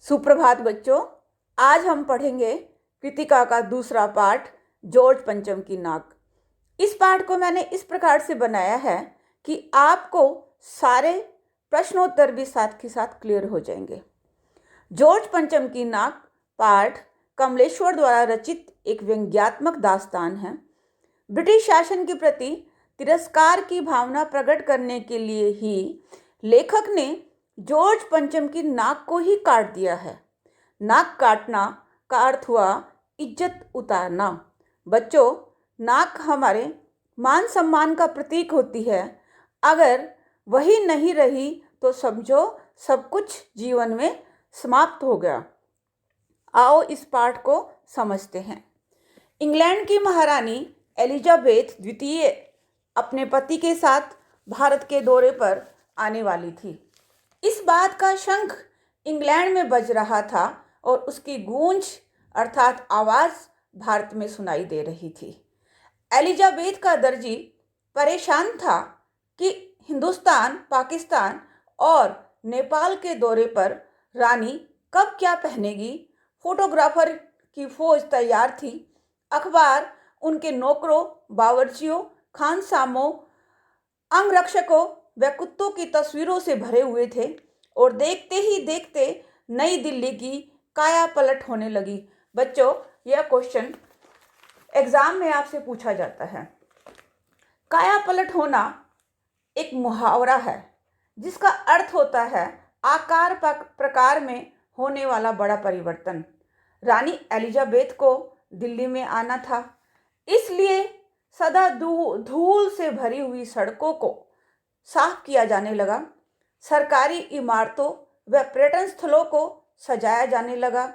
सुप्रभात बच्चों। आज हम पढ़ेंगे कृतिका का दूसरा पाठ जॉर्ज पंचम की नाक। इस पाठ को मैंने इस प्रकार से बनाया है कि आपको सारे प्रश्नोत्तर भी साथ के साथ क्लियर हो जाएंगे। जॉर्ज पंचम की नाक पाठ कमलेश्वर द्वारा रचित एक व्यंग्यात्मक दास्तान है। ब्रिटिश शासन के प्रति तिरस्कार की भावना प्रकट करने के लिए ही लेखक ने जॉर्ज पंचम की नाक को ही काट दिया है। नाक काटना का अर्थ हुआ इज्जत उतारना। बच्चों, नाक हमारे मान सम्मान का प्रतीक होती है। अगर वही नहीं रही तो समझो सब कुछ जीवन में समाप्त हो गया। आओ इस पाठ को समझते हैं। इंग्लैंड की महारानी एलिजाबेथ द्वितीय अपने पति के साथ भारत के दौरे पर आने वाली थी। इस बात का शंख इंग्लैंड में बज रहा था और उसकी गूंज अर्थात आवाज़ भारत में सुनाई दे रही थी। एलिजाबेथ का दर्जी परेशान था कि हिंदुस्तान, पाकिस्तान और नेपाल के दौरे पर रानी कब क्या पहनेगी। फोटोग्राफर की फौज तैयार थी। अखबार उनके नौकरों, बावर्चियों, खानसामों, अंगरक्षकों व कुत्तों की तस्वीरों से भरे हुए थे और देखते ही देखते नई दिल्ली की काया पलट होने लगी। बच्चों, यह क्वेश्चन एग्जाम में आपसे पूछा जाता है। काया पलट होना एक मुहावरा है जिसका अर्थ होता है आकार प्रकार में होने वाला बड़ा परिवर्तन। रानी एलिजाबेथ को दिल्ली में आना था, इसलिए सदा धूल से भरी हुई सड़कों को साफ किया जाने लगा। सरकारी इमारतों व पर्यटन स्थलों को सजाया जाने लगा।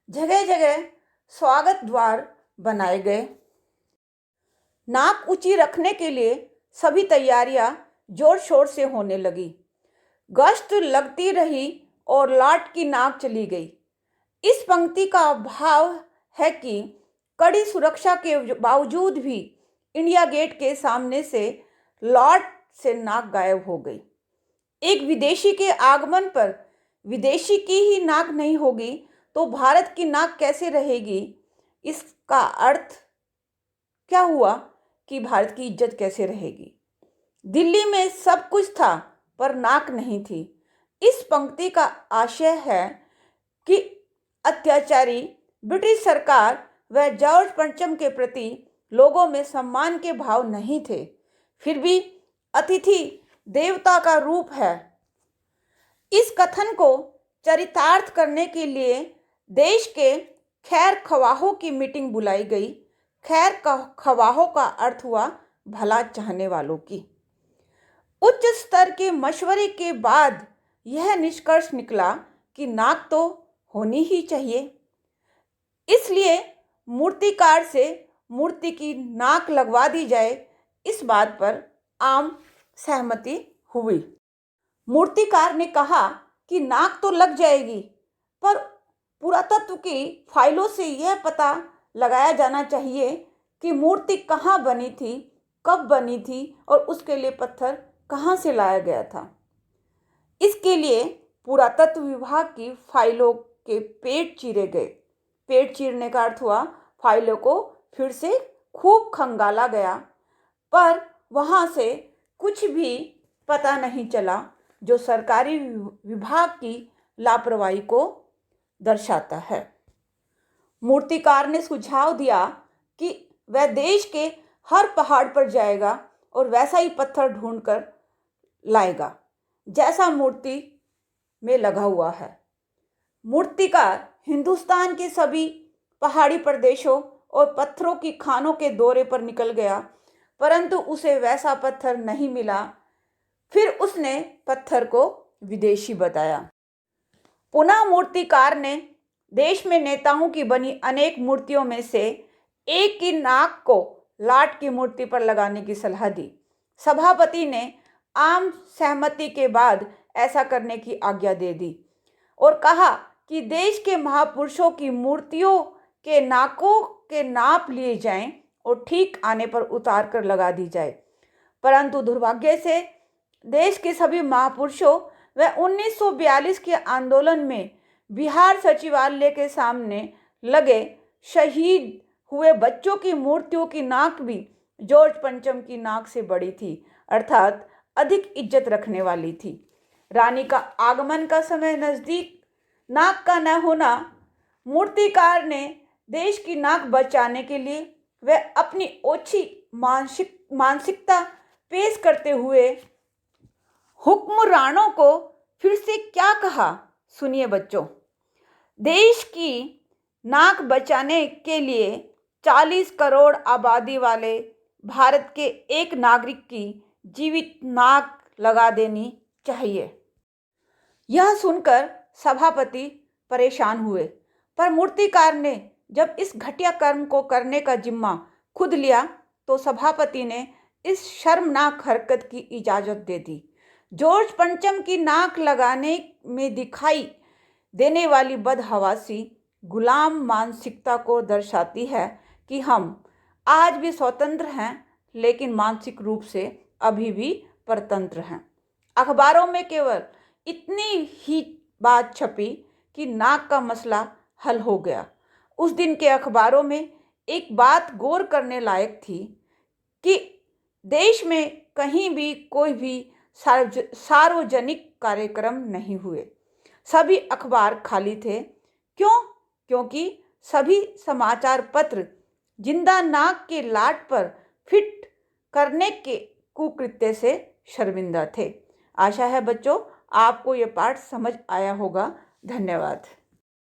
जगह जगह स्वागत द्वार बनाए गए। नाक ऊंची रखने के लिए सभी तैयारियां जोर शोर से होने लगी। गश्त लगती रही और लाट की नाक चली गई। इस पंक्ति का भाव है कि कड़ी सुरक्षा के बावजूद भी इंडिया गेट के सामने से लॉर्ड से नाक गायब हो गई। एक विदेशी के आगमन पर विदेशी की ही नाक नहीं होगी तो भारत की नाक कैसे रहेगी। इसका अर्थ क्या हुआ कि भारत की इज्जत कैसे रहेगी। दिल्ली में सब कुछ था पर नाक नहीं थी। इस पंक्ति का आशय है कि अत्याचारी ब्रिटिश सरकार व जॉर्ज पंचम के प्रति लोगों में सम्मान के भाव नहीं थे। फिर भी अतिथि देवता का रूप है। इस कथन को चरितार्थ करने के लिए देश के खैर खवाहों की मीटिंग बुलाई गई। खैर खवाहों का अर्थ हुआ भला चाहने वालों की। उच्च स्तर के मशवरे के बाद यह निष्कर्ष निकला कि नाक तो होनी ही चाहिए। इसलिए मूर्तिकार से मूर्ति की नाक लगवा दी जाए, इस बात पर आम सहमति हुई। मूर्तिकार ने कहा कि नाक तो लग जाएगी, पर पुरातत्व की फाइलों से यह पता लगाया जाना चाहिए कि मूर्ति कहाँ बनी थी, कब बनी थी और उसके लिए पत्थर कहाँ से लाया गया था। इसके लिए पुरातत्व विभाग की फाइलों के पेट चीरे गए। पेट चीरने का अर्थ हुआ फाइलों को फिर से खूब खंगाला गया, पर वहाँ से कुछ भी पता नहीं चला जो सरकारी विभाग की लापरवाही को दर्शाता है। मूर्तिकार ने सुझाव दिया कि वह देश के हर पहाड़ पर जाएगा और वैसा ही पत्थर ढूंढकर लाएगा जैसा मूर्ति में लगा हुआ है। मूर्तिकार हिंदुस्तान के सभी पहाड़ी प्रदेशों और पत्थरों की खानों के दौरे पर निकल गया, परंतु उसे वैसा पत्थर नहीं मिला। फिर उसने पत्थर को विदेशी बताया। पुनः मूर्तिकार ने देश में नेताओं की बनी अनेक मूर्तियों में से एक की नाक को लाट की मूर्ति पर लगाने की सलाह दी। सभापति ने आम सहमति के बाद ऐसा करने की आज्ञा दे दी और कहा कि देश के महापुरुषों की मूर्तियों के नाकों के नाप लिए जाएं और ठीक आने पर उतार कर लगा दी जाए। परंतु दुर्भाग्य से देश के सभी महापुरुषों व 1942 के आंदोलन में बिहार सचिवालय के सामने लगे शहीद हुए बच्चों की मूर्तियों की नाक भी जॉर्ज पंचम की नाक से बड़ी थी, अर्थात अधिक इज्जत रखने वाली थी। रानी का आगमन का समय नजदीक नाक का न होना, मूर्तिकार ने देश की नाक बचाने के लिए वह अपनी ओछी मानसिकता पेश करते हुए हुक्मरानों को फिर से क्या कहा, सुनिए बच्चों। देश की नाक बचाने के लिए 40 करोड़ आबादी वाले भारत के एक नागरिक की जीवित नाक लगा देनी चाहिए। यह सुनकर सभापति परेशान हुए, पर मूर्तिकार ने जब इस घटिया कर्म को करने का जिम्मा खुद लिया तो सभापति ने इस शर्मनाक हरकत की इजाज़त दे दी। जॉर्ज पंचम की नाक लगाने में दिखाई देने वाली बदहवासी गुलाम मानसिकता को दर्शाती है कि हम आज भी स्वतंत्र हैं, लेकिन मानसिक रूप से अभी भी परतंत्र हैं। अखबारों में केवल इतनी ही बात छपी कि नाक का मसला हल हो गया। उस दिन के अखबारों में एक बात गौर करने लायक थी कि देश में कहीं भी कोई भी सार्वजनिक कार्यक्रम नहीं हुए। सभी अखबार खाली थे। क्यों? क्योंकि सभी समाचार पत्र जिंदा नाक के लाट पर फिट करने के कुकृत्य से शर्मिंदा थे। आशा है बच्चों आपको ये पाठ समझ आया होगा। धन्यवाद।